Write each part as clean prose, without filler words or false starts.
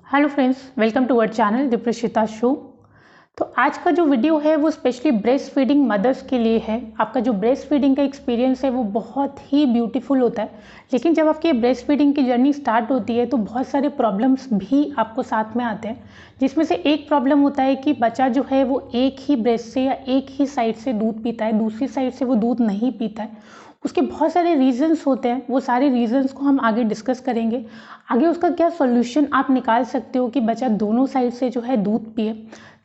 Hello friends, welcome to our channel Deeprishita show. तो आज का जो वीडियो है वो स्पेशली ब्रेस्ट फीडिंग मदर्स के लिए है। आपका जो ब्रेस्ट फीडिंग का एक्सपीरियंस है वो बहुत ही ब्यूटीफुल होता है, लेकिन जब आपकी ब्रेस्ट फीडिंग की जर्नी स्टार्ट होती है तो बहुत सारे प्रॉब्लम्स भी आपको साथ में आते हैं, जिसमें से एक प्रॉब्लम होता है कि बच्चा जो है वो एक ही ब्रेस्ट से या एक ही साइड से दूध पीता है, दूसरी साइड से वो दूध नहीं पीता है। उसके बहुत सारे रीजंस होते हैं, वो सारे रीजंस को हम आगे डिस्कस करेंगे। आगे उसका क्या सॉल्यूशन आप निकाल सकते हो कि बच्चा दोनों साइड से जो है दूध पिए।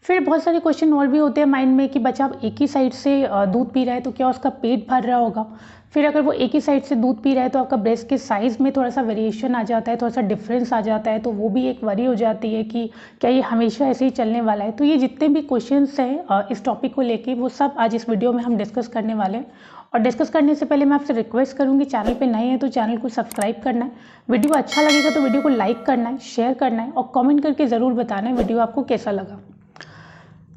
फिर बहुत सारे क्वेश्चन और भी होते हैं माइंड में कि बच्चा अब एक ही साइड से दूध पी रहा है तो क्या उसका पेट भर रहा होगा। फिर अगर वो एक ही साइड से दूध पी रहा है तो आपका ब्रेस्ट के साइज़ में थोड़ा सा वेरिएशन आ जाता है, थोड़ा सा डिफरेंस आ जाता है, तो वो भी एक वरी हो जाती है कि क्या ये हमेशा ऐसे ही चलने वाला है। तो ये जितने भी क्वेश्चंस हैं इस टॉपिक को लेके वो सब आज इस वीडियो में हम डिस्कस करने वाले हैं। और डिस्कस करने से पहले मैं आपसे रिक्वेस्ट करूंगी, चैनल पे नए हैं तो चैनल को सब्सक्राइब करना है, वीडियो अच्छा लगेगा तो वीडियो को लाइक करना है, शेयर करना है और कमेंट करके ज़रूर बताना है वीडियो आपको कैसा लगा।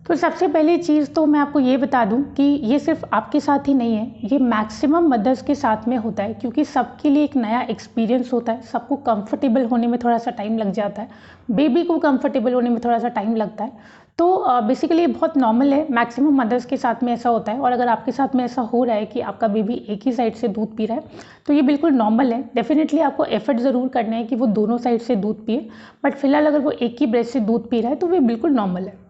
तो सबसे पहली चीज़ तो मैं आपको ये बता दूं कि ये सिर्फ आपके साथ ही नहीं है, ये मैक्सिमम मदर्स के साथ में होता है, क्योंकि सबके लिए एक नया एक्सपीरियंस होता है। सबको कंफर्टेबल होने में थोड़ा सा टाइम लग जाता है, बेबी को कंफर्टेबल होने में थोड़ा सा टाइम लगता है। तो बेसिकली बहुत नॉर्मल है, मैक्सिमम मदर्स के साथ में ऐसा होता है। और अगर आपके साथ में ऐसा हो रहा है कि आपका बेबी एक ही साइड से दूध पी रहा है तो ये बिल्कुल नॉर्मल है। डेफिनेटली आपको एफर्ट ज़रूर करना है कि वो दोनों साइड से दूध पिए, बट फिलहाल अगर वो एक ही ब्रेस्ट से दूध पी रहा है तो वो बिल्कुल नॉर्मल है।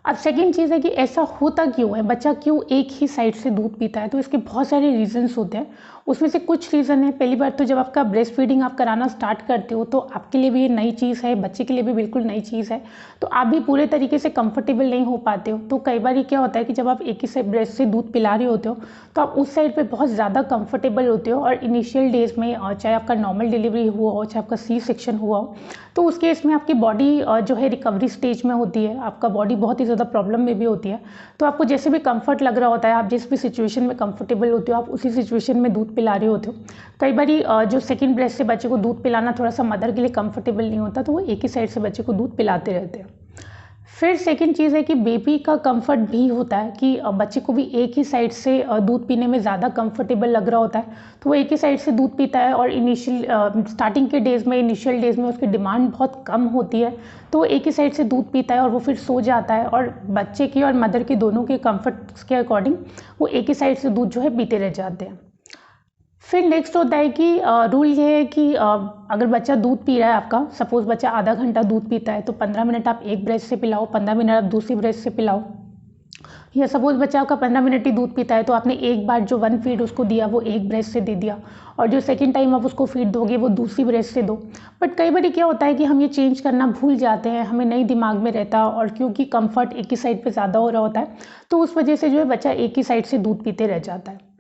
अब सेकेंड चीज़ है कि ऐसा होता क्यों है, बच्चा क्यों एक ही साइड से दूध पीता है। तो इसके बहुत सारे रीजंस होते हैं, उसमें से कुछ रीज़न है। पहली बार तो जब आपका ब्रेस्ट फीडिंग आप कराना स्टार्ट करते हो तो आपके लिए भी ये नई चीज़ है, बच्चे के लिए भी बिल्कुल नई चीज़ है, तो आप भी पूरे तरीके से कंफर्टेबल नहीं हो पाते हो। तो कई बार ये क्या होता है कि जब आप एक ही से ब्रेस्ट से दूध पिला रहे होते हो तो आप उस साइड पर बहुत ज़्यादा कंफर्टेबल होते हो। और इनिशियल डेज में चाहे आपका नॉर्मल डिलीवरी हुआ हो, चाहे आपका सी सेक्शन हुआ हो, तो उस केस में आपकी बॉडी जो है रिकवरी स्टेज में होती है, आपका बॉडी बहुत ही ज़्यादा प्रॉब्लम में भी होती है। तो आपको जैसे भी कंफर्ट लग रहा होता है, आप जिस भी सिचुएशन में कंफर्टेबल होते हो आप उसी सिचुएशन में दूध पिला रहे होते हो। कई बार जो सेकंड ब्रेस्ट से बच्चे को दूध पिलाना थोड़ा सा मदर के लिए कंफर्टेबल नहीं होता, तो वो एक ही साइड से बच्चे को दूध पिलाते रहते हैं। फिर सेकंड चीज़ है कि बेबी का कंफर्ट भी होता है कि बच्चे को भी एक ही साइड से दूध पीने में ज़्यादा कंफर्टेबल लग रहा होता है, तो वो एक ही साइड से दूध पीता है। और स्टार्टिंग के डेज़ में, इनिशियल डेज़ में उसकी डिमांड बहुत कम होती है, तो वो एक ही साइड से दूध पीता है और वो फिर सो जाता है। और बच्चे की और मदर के दोनों के कंफर्ट के अकॉर्डिंग वो एक ही साइड से दूध जो है पीते रह जाते हैं। फिर नेक्स्ट होता है कि रूल ये है कि अगर बच्चा दूध पी रहा है, आपका सपोज बच्चा आधा घंटा दूध पीता है तो 15 मिनट आप एक ब्रेस्ट से पिलाओ, 15 मिनट आप दूसरी ब्रेस्ट से पिलाओ। या सपोज बच्चा आपका 15 मिनट ही दूध पीता है तो आपने एक बार जो वन फीड उसको दिया वो एक ब्रेस्ट से दे दिया, और जो सेकंड टाइम आप उसको फीड दोगे वो दूसरी ब्रेस्ट से दो। बट कई बार क्या होता है कि हम ये चेंज करना भूल जाते हैं, हमें नहीं दिमाग में रहता, और क्योंकि कंफर्ट एक ही साइड पे ज़्यादा हो रहा होता है तो उस वजह से जो है बच्चा एक ही साइड से दूध पीते रह जाता है।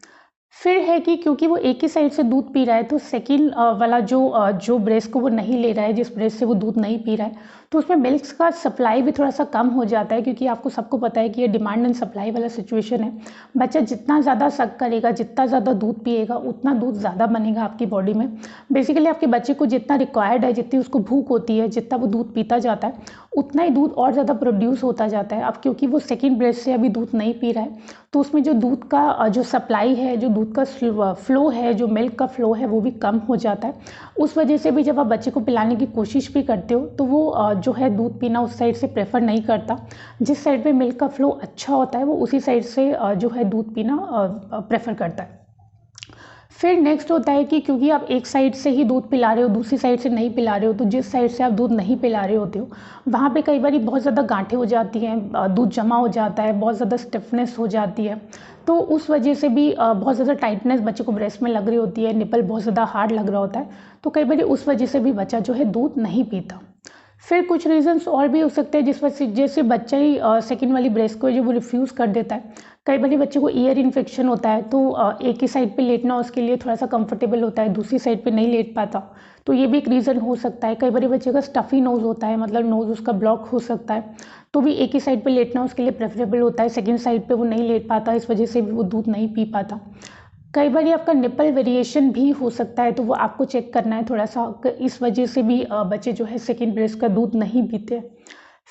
फिर है कि क्योंकि वो एक ही साइड से दूध पी रहा है तो सेकंड वाला जो ब्रेस्ट को वो नहीं ले रहा है, जिस ब्रेस्ट से वो दूध नहीं पी रहा है, तो उसमें मिल्क का सप्लाई भी थोड़ा सा कम हो जाता है, क्योंकि आपको सबको पता है कि ये डिमांड एंड सप्लाई वाला सिचुएशन है। बच्चा जितना ज़्यादा सक करेगा, जितना ज़्यादा दूध पिएगा, उतना दूध ज़्यादा बनेगा आपकी बॉडी में। बेसिकली आपके बच्चे को जितना रिक्वायर्ड है, जितनी उसको भूख होती है, जितना वो दूध पीता जाता है उतना ही दूध और ज़्यादा प्रोड्यूस होता जाता है। अब क्योंकि वो सेकेंड ब्रेस्ट से अभी दूध नहीं पी रहा है तो उसमें जो दूध का जो सप्लाई है, जो दूध का फ्लो है, जो मिल्क का फ्लो है वो भी कम हो जाता है। उस वजह से भी जब आप बच्चे को पिलाने की कोशिश भी करते हो तो वो जो है दूध पीना उस साइड से प्रेफर नहीं करता। जिस साइड पे मिल्क का फ्लो अच्छा होता है वो उसी साइड से जो है दूध पीना प्रेफर करता है। फिर नेक्स्ट होता है कि क्योंकि आप एक साइड से ही दूध पिला रहे हो, दूसरी साइड से नहीं पिला रहे हो, तो जिस साइड से आप दूध नहीं पिला रहे होते हो वहाँ पे कई बार बहुत ज़्यादा गांठें हो जाती हैं, दूध जमा हो जाता है, बहुत ज़्यादा स्टिफनेस हो जाती है। तो उस वजह से भी बहुत ज़्यादा टाइटनेस बच्चे को ब्रेस्ट में लग रही होती है, निपल बहुत ज़्यादा हार्ड लग रहा होता है, तो कई बार उस वजह से भी बच्चा जो है दूध नहीं पीता। फिर कुछ रीजंस और भी हो सकते हैं, जिस वजह जैसे बच्चा ही सेकेंड वाली ब्रेस्ट को जो वो रिफ्यूज़ कर देता है। कई बार बच्चे को ईयर इन्फेक्शन होता है तो एक ही साइड पे लेटना उसके लिए थोड़ा सा कंफर्टेबल होता है, दूसरी साइड पे नहीं लेट पाता, तो ये भी एक रीज़न हो सकता है। कई बार बच्चे का स्टफ़ी नोज़ होता है, मतलब नोज़ उसका ब्लॉक हो सकता है, तो भी एक ही साइड पे लेटना उसके लिए प्रेफरेबल होता है, सेकेंड साइड पे वो नहीं लेट पाता, इस वजह से भी वो दूध नहीं पी पाता। कई बार आपका निपल वेरिएशन भी हो सकता है, तो वो आपको चेक करना है थोड़ा सा, इस वजह से भी बच्चे जो है सेकेंड ब्रेस्ट का दूध नहीं पीते।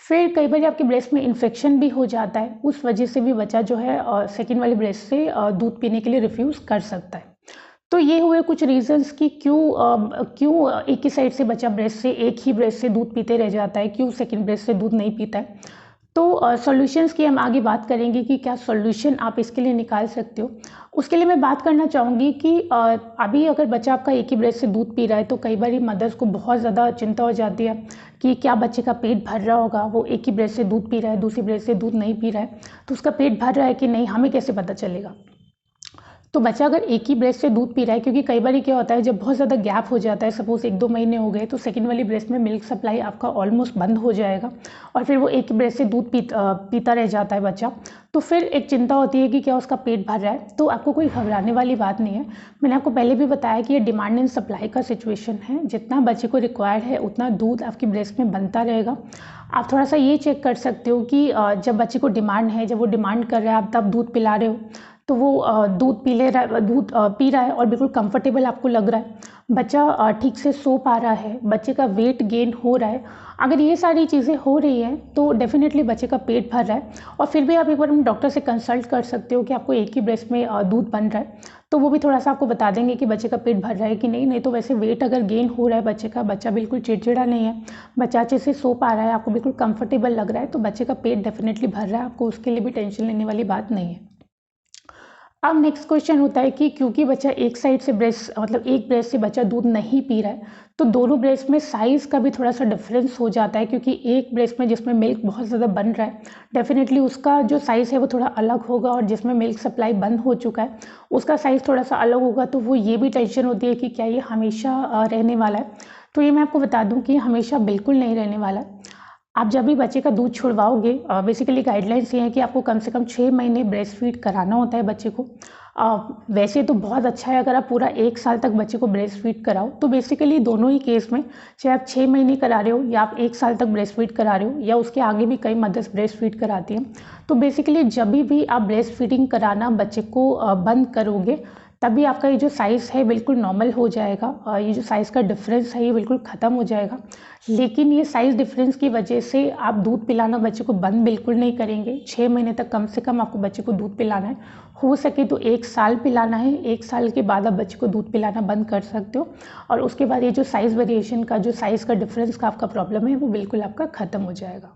फिर कई बार आपके ब्रेस्ट में इन्फेक्शन भी हो जाता है, उस वजह से भी बच्चा जो है सेकेंड वाली ब्रेस्ट से दूध पीने के लिए रिफ्यूज़ कर सकता है। तो ये हुए कुछ रीजंस कि क्यों एक ही साइड से बच्चा एक ही ब्रेस्ट से दूध पीते रह जाता है, क्यों सेकंड ब्रेस्ट से दूध नहीं पीता है। तो सॉल्यूशंस की हम आगे बात करेंगे कि क्या सॉल्यूशन आप इसके लिए निकाल सकते हो। उसके लिए मैं बात करना चाहूँगी कि अभी अगर बच्चा आपका एक ही ब्रेस्ट से दूध पी रहा है तो कई बार मदर्स को बहुत ज़्यादा चिंता हो जाती है कि क्या बच्चे का पेट भर रहा होगा, वो एक ही ब्रेस्ट से दूध पी रहा है, दूसरी ब्रेस्ट से दूध नहीं पी रहा है, तो उसका पेट भर रहा है कि नहीं, हमें कैसे पता चलेगा। तो बच्चा अगर एक ही ब्रेस्ट से दूध पी रहा है, क्योंकि कई बार क्या होता है जब बहुत ज़्यादा गैप हो जाता है, सपोज 1-2 महीने हो गए, तो सेकंड वाली ब्रेस्ट में मिल्क सप्लाई आपका ऑलमोस्ट बंद हो जाएगा और फिर वो एक ही ब्रेस्ट से दूध पीता रह जाता है बच्चा। तो फिर एक चिंता होती है कि क्या उसका पेट भर रहा है। तो आपको कोई घबराने वाली बात नहीं है। मैंने आपको पहले भी बताया कि ये डिमांड एंड सप्लाई का सिचुएशन है। जितना बच्चे को रिक्वायर्ड है उतना दूध आपकी ब्रेस्ट में बनता रहेगा। आप थोड़ा सा ये चेक कर सकते हो कि जब बच्चे को डिमांड है, जब वो डिमांड कर रहा है, आप तब दूध पिला रहे हो तो वो दूध पी रहा है और बिल्कुल कंफर्टेबल आपको लग रहा है, बच्चा ठीक से सो पा रहा है, बच्चे का वेट गेन हो रहा है। अगर ये सारी चीज़ें हो रही हैं तो डेफिनेटली बच्चे का पेट भर रहा है। और फिर भी आप एक बार डॉक्टर से कंसल्ट कर सकते हो कि आपको एक ही ब्रेस्ट में दूध बन रहा है, तो वो भी थोड़ा सा आपको बता देंगे कि बच्चे का पेट भर रहा है कि नहीं। नहीं तो वैसे वेट अगर गेन हो रहा है बच्चे का, बच्चा बिल्कुल चिड़चिड़ा नहीं है, बच्चा अच्छे से सो पा रहा है, आपको बिल्कुल कंफर्टेबल लग रहा है, तो बच्चे का पेट डेफिनेटली भर रहा है, आपको उसके लिए भी टेंशन लेने वाली बात नहीं है। अब नेक्स्ट क्वेश्चन होता है कि क्योंकि बच्चा एक साइड से एक ब्रेस्ट से बच्चा दूध नहीं पी रहा है, तो दोनों ब्रेस्ट में साइज़ का भी थोड़ा सा डिफरेंस हो जाता है, क्योंकि एक ब्रेस्ट में जिसमें मिल्क बहुत ज़्यादा बन रहा है, डेफिनेटली उसका जो साइज़ है वो थोड़ा अलग होगा, और जिसमें मिल्क सप्लाई बंद हो चुका है उसका साइज़ थोड़ा सा अलग होगा। तो वो ये भी टेंशन होती है कि क्या ये हमेशा रहने वाला है। तो ये मैं आपको बता दूँ कि हमेशा बिल्कुल नहीं रहने वाला है। आप जब भी बच्चे का दूध छुड़वाओगे, बेसिकली गाइडलाइंस ये है कि आपको कम से कम 6 महीने ब्रेस्ट फीड कराना होता है बच्चे को। वैसे तो बहुत अच्छा है अगर आप पूरा 1 साल तक बच्चे को ब्रेस्ट फीड कराओ। तो बेसिकली दोनों ही केस में, चाहे आप 6 महीने करा रहे हो या आप 1 साल तक ब्रेस्ट फीड करा रहे हो या उसके आगे भी कई मदर्स ब्रेस्ट फीड कराती हैं, तो बेसिकली जब भी आप ब्रेस्ट फीडिंग कराना बच्चे को बंद करोगे, तभी आपका ये जो साइज़ है बिल्कुल नॉर्मल हो जाएगा। ये जो साइज़ का डिफरेंस है ये बिल्कुल ख़त्म हो जाएगा। लेकिन ये साइज़ डिफरेंस की वजह से आप दूध पिलाना बच्चे को बंद बिल्कुल नहीं करेंगे। 6 महीने तक कम से कम आपको बच्चे को दूध पिलाना है। हो सके तो 1 साल पिलाना है। 1 साल के बाद आप बच्चे को दूध पिलाना बंद कर सकते हो, और उसके बाद ये जो साइज़ वेरिएशन का, जो साइज़ का डिफरेंस का आपका प्रॉब्लम है, वो बिल्कुल आपका ख़त्म हो जाएगा।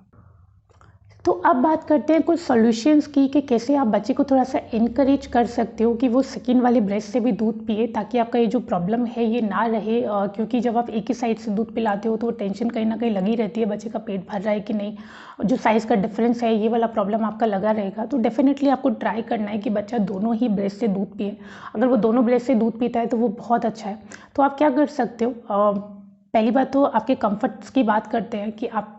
तो अब बात करते हैं कुछ सॉल्यूशंस की कि कैसे आप बच्चे को थोड़ा सा इनकरेज कर सकते हो कि वो सेकंड वाले ब्रेस्ट से भी दूध पिए, ताकि आपका ये जो प्रॉब्लम है ये ना रहे। क्योंकि जब आप एक ही साइड से दूध पिलाते हो तो वो टेंशन कहीं ना कहीं लगी रहती है, बच्चे का पेट भर रहा है कि नहीं, जो साइज़ का डिफरेंस है ये वाला प्रॉब्लम आपका लगा रहेगा। तो डेफिनेटली आपको ट्राई करना है कि बच्चा दोनों ही ब्रेस्ट से दूध पिए। अगर वो दोनों ब्रेस्ट से दूध पीता है तो वो बहुत अच्छा है। तो आप क्या कर सकते हो, पहली बात तो आपके कंफर्ट्स की बात करते हैं कि आप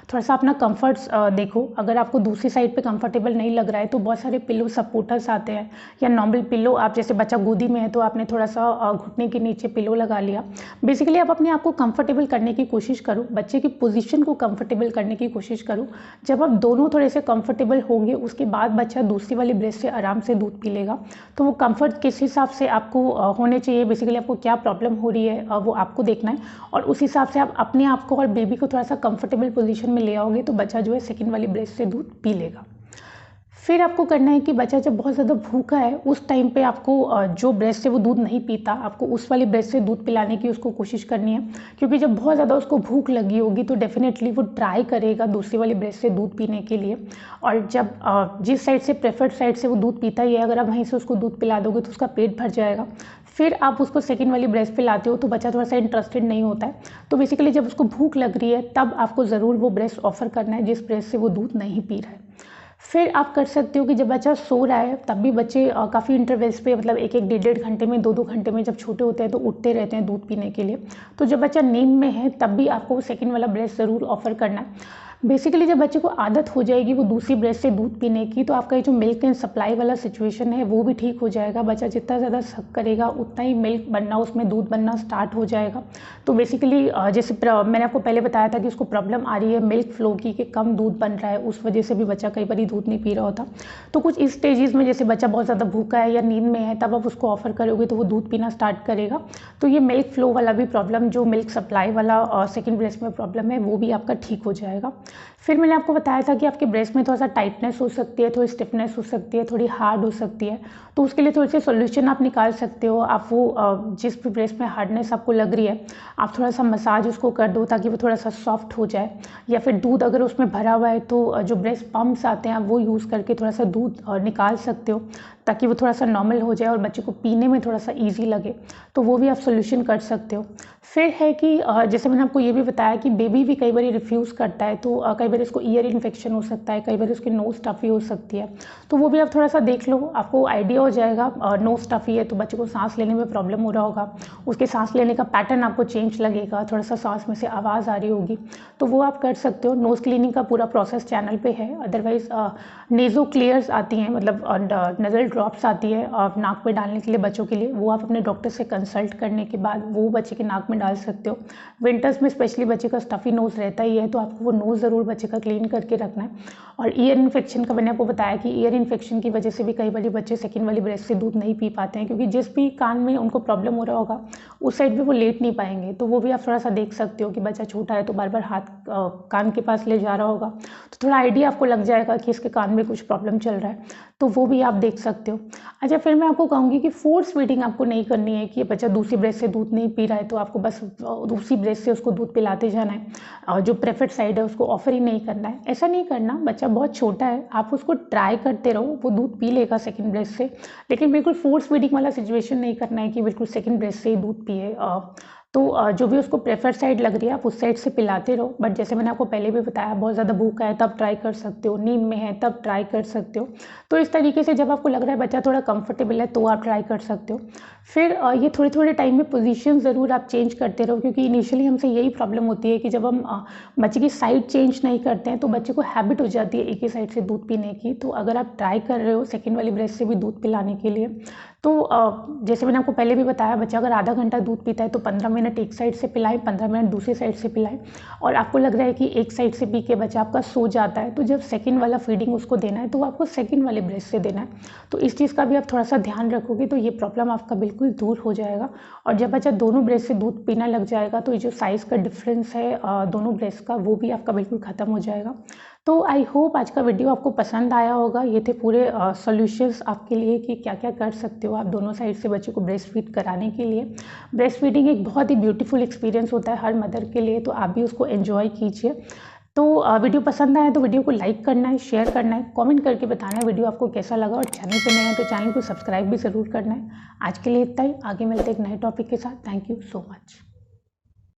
थोड़ा सा अपना कंफर्ट्स देखो। अगर आपको दूसरी साइड पे कंफर्टेबल नहीं लग रहा है तो बहुत सारे पिलो सपोर्टर्स आते हैं, या नॉर्मल पिलो, आप जैसे बच्चा गोदी में है तो आपने थोड़ा सा घुटने के नीचे पिलो लगा लिया। बेसिकली आप अपने आप को कंफर्टेबल करने की कोशिश करो, बच्चे की पोजीशन को कंफर्टेबल करने की कोशिश करो। जब आप दोनों थोड़े से कंफर्टेबल होंगे उसके बाद बच्चा दूसरी वाली ब्रेस्ट से आराम से दूध पी लेगा। तो वो कंफर्ट किस हिसाब से आपको होने चाहिए, बेसिकली आपको क्या प्रॉब्लम हो रही है वो आपको देखना है, और उस हिसाब से आप अपने आप को और बेबी को थोड़ा सा कंफर्टेबल पोजीशन में ले आओगे तो बच्चा जो है सेकंड वाली ब्रेस्ट से दूध पी लेगा। फिर आपको करना है कि बच्चा जब बहुत ज़्यादा भूखा है उस टाइम पे आपको जो ब्रेस्ट से वो दूध नहीं पीता, आपको उस वाली ब्रेस्ट से दूध पिलाने की उसको कोशिश करनी है। क्योंकि जब बहुत ज़्यादा उसको भूख लगी होगी तो डेफिनेटली वो ट्राई करेगा दूसरी वाली ब्रेस्ट से दूध पीने के लिए। और जब जिस साइड से प्रेफर्ड साइड से वो दूध पीता ही है, अगर आप वहीं से उसको दूध पिला दोगे तो उसका पेट भर जाएगा। फिर आप उसको सेकंड वाली ब्रेस्ट पिलाते हो तो बच्चा थोड़ा सा इंटरेस्टेड नहीं होता है। तो बेसिकली जब उसको भूख लग रही है तब आपको ज़रूर वो ब्रेस्ट ऑफर करना है जिस ब्रेस्ट से वो दूध नहीं पी रहा है। फिर आप कर सकते हो कि जब बच्चा सो रहा है तब भी बच्चे काफ़ी इंटरवल्स पे, मतलब 1-1, 1.5 घंटे में, 2-2 घंटे में जब छोटे होते हैं तो उठते रहते हैं दूध पीने के लिए। तो जब बच्चा नींद में है तब भी आपको सेकंड वाला ब्रेस्ट ज़रूर ऑफर करना है। बेसिकली जब बच्चे को आदत हो जाएगी वो दूसरी ब्रेस्ट से दूध पीने की, तो आपका ये जो मिल्क एंड सप्लाई वाला सिचुएशन है वो भी ठीक हो जाएगा। बच्चा जितना ज़्यादा सक करेगा उतना ही मिल्क बनना, उसमें दूध बनना स्टार्ट हो जाएगा। तो बेसिकली जैसे मैंने आपको पहले बताया था कि उसको प्रॉब्लम आ रही है मिल्क फ्लो की, कि कम दूध बन रहा है, उस वजह से भी बच्चा कई बार दूध नहीं पी रहा होता। तो कुछ इस स्टेजेस में, जैसे बच्चा बहुत ज़्यादा भूखा है या नींद में है, तब आप उसको ऑफर करोगे तो वो दूध पीना स्टार्ट करेगा। तो ये मिल्क फ्लो वाला भी प्रॉब्लम, जो मिल्क सप्लाई वाला सेकेंड ब्रेस्ट में प्रॉब्लम है, वो भी आपका ठीक हो जाएगा। फिर मैंने आपको बताया था कि आपके ब्रेस्ट में थोड़ा सा टाइटनेस हो सकती है, थोड़ी स्टिफनेस हो सकती है, थोड़ी हार्ड हो सकती है। तो उसके लिए थोड़ी सी सोल्यूशन आप निकाल सकते हो। आप वो जिस भी ब्रेस्ट में हार्डनेस आपको लग रही है, आप थोड़ा सा मसाज उसको कर दो ताकि वो थोड़ा सा सॉफ्ट हो जाए। या फिर दूध अगर उसमें भरा हुआ है तो जो ब्रेस्ट पम्प्स आते हैं आप वो यूज़ करके थोड़ा सा दूध निकाल सकते हो ताकि वो थोड़ा सा नॉर्मल हो जाए और बच्चे को पीने में थोड़ा सा ईजी लगे। तो वो भी आप सोल्यूशन कर सकते हो। फिर है कि जैसे मैंने आपको ये भी बताया कि बेबी भी कई बार रिफ्यूज़ करता है, तो कई बार इसको ईयर इन्फेक्शन हो सकता है, कई बार उसकी नोज स्टफ़ी हो सकती है। तो वो भी आप थोड़ा सा देख लो, आपको आइडिया हो जाएगा। नोज स्टफ़ी है तो बच्चे को सांस लेने में प्रॉब्लम हो रहा होगा, उसके सांस लेने का पैटर्न आपको चेंज लगेगा, थोड़ा सा सांस में से आवाज़ आ रही होगी, तो वो आप कर सकते हो। नोज़ क्लीनिंग का पूरा प्रोसेस चैनल पे है। अदरवाइज़ नेज़ो क्लियर्स आती हैं, मतलब नज़ल ड्रॉप्स आती है नाक में डालने के लिए बच्चों के लिए, वो आप अपने डॉक्टर से कंसल्ट करने के बाद वो बच्चे के नाक में डाल सकते हो। विंटर्स में स्पेशली बच्चे का स्टफ़ी नोज़ रहता ही है, तो आपको वो नोज़ ज़रूर बच्चे का क्लीन करके रखना है। और ईयर इन्फेक्शन का मैंने आपको बताया कि ईयर इन्फेक्शन की वजह से भी कई बार बच्चे सेकेंड वाली ब्रेस्ट से दूध नहीं पी पाते हैं, क्योंकि जिस भी कान में उनको प्रॉब्लम हो रहा होगा उस साइड पे वो लेट नहीं पाएंगे। तो वो भी आप थोड़ा सा देख सकते हो कि बच्चा छोटा है तो बार बार हाथ कान के पास ले जा रहा होगा, तो थोड़ा आइडिया आपको लग जाएगा कि इसके कान में कुछ प्रॉब्लम चल रहा है, तो वो भी आप देख सकते हो। अच्छा, फिर मैं आपको कहूँगी कि फोर्स फीडिंग आपको नहीं करनी है कि बच्चा दूसरी ब्रेस्ट से दूध नहीं पी रहा है तो आपको बस दूसरी ब्रेस्ट से उसको दूध पिलाते जाना है, और जो प्रेफर्ड साइड है उसको ऑफर ही नहीं करना है। ऐसा नहीं करना, बच्चा बहुत छोटा है, आप उसको ट्राई करते रहो, वो दूध पी लेगा सेकंड ब्रेस्ट से, लेकिन बिल्कुल फोर्स फीडिंग वाला सिचुएशन नहीं करना है कि बिल्कुल सेकंड ब्रेस्ट से ही दूध पिए। तो जो भी उसको प्रेफर्ड साइड लग रही है आप उस साइड से पिलाते रहो। बट जैसे मैंने आपको पहले भी बताया, बहुत ज़्यादा भूखा है तब ट्राई कर सकते हो, नींद में है तब ट्राई कर सकते हो। तो इस तरीके से जब आपको लग रहा है बच्चा थोड़ा कंफर्टेबल है तो आप ट्राई कर सकते हो। फिर ये थोड़े थोड़े टाइम में पोजीशन ज़रूर आप चेंज करते रहो, क्योंकि इनिशियली हमसे यही प्रॉब्लम होती है कि जब हम बच्चे की साइड चेंज नहीं करते हैं तो बच्चे को हैबिट हो जाती है एक ही साइड से दूध पीने की। तो अगर आप ट्राई कर रहे हो सेकेंड वाली ब्रेस्ट से भी दूध पिलाने के लिए, तो जैसे मैंने आपको पहले भी बताया, बच्चा अगर आधा घंटा दूध पीता है तो 15 मिनट एक साइड से पिलाएं, 15 मिनट दूसरी साइड से पिलाएं। और आपको लग रहा है कि एक साइड से पी के बच्चा आपका सो जाता है, तो जब सेकंड वाला फीडिंग उसको देना है तो आपको सेकंड वाले ब्रेस्ट से देना है। तो इस चीज़ का भी आप थोड़ा सा ध्यान रखोगे तो ये प्रॉब्लम आपका बिल्कुल दूर हो जाएगा। और जब बच्चा दोनों ब्रेस्ट से दूध पीना लग जाएगा तो ये जो साइज़ का डिफरेंस है दोनों ब्रेस्ट का, वो भी आपका बिल्कुल ख़त्म हो जाएगा। तो आई होप आज का वीडियो आपको पसंद आया होगा। ये थे पूरे सॉल्यूशंस आपके लिए कि क्या क्या कर सकते हो आप दोनों साइड से बच्चे को ब्रेस्ट फीड कराने के लिए। ब्रेस्ट फीडिंग एक बहुत ही ब्यूटीफुल एक्सपीरियंस होता है हर मदर के लिए, तो आप भी उसको एंजॉय कीजिए। तो वीडियो पसंद आया तो वीडियो को लाइक करना है, शेयर करना है, कमेंट करके बताना है वीडियो आपको कैसा लगा, और चैनल पर नए हैं तो चैनल को सब्सक्राइब भी ज़रूर करना है। आज के लिए इतना ही, आगे मिलते एक नए टॉपिक के साथ। Thank you so much.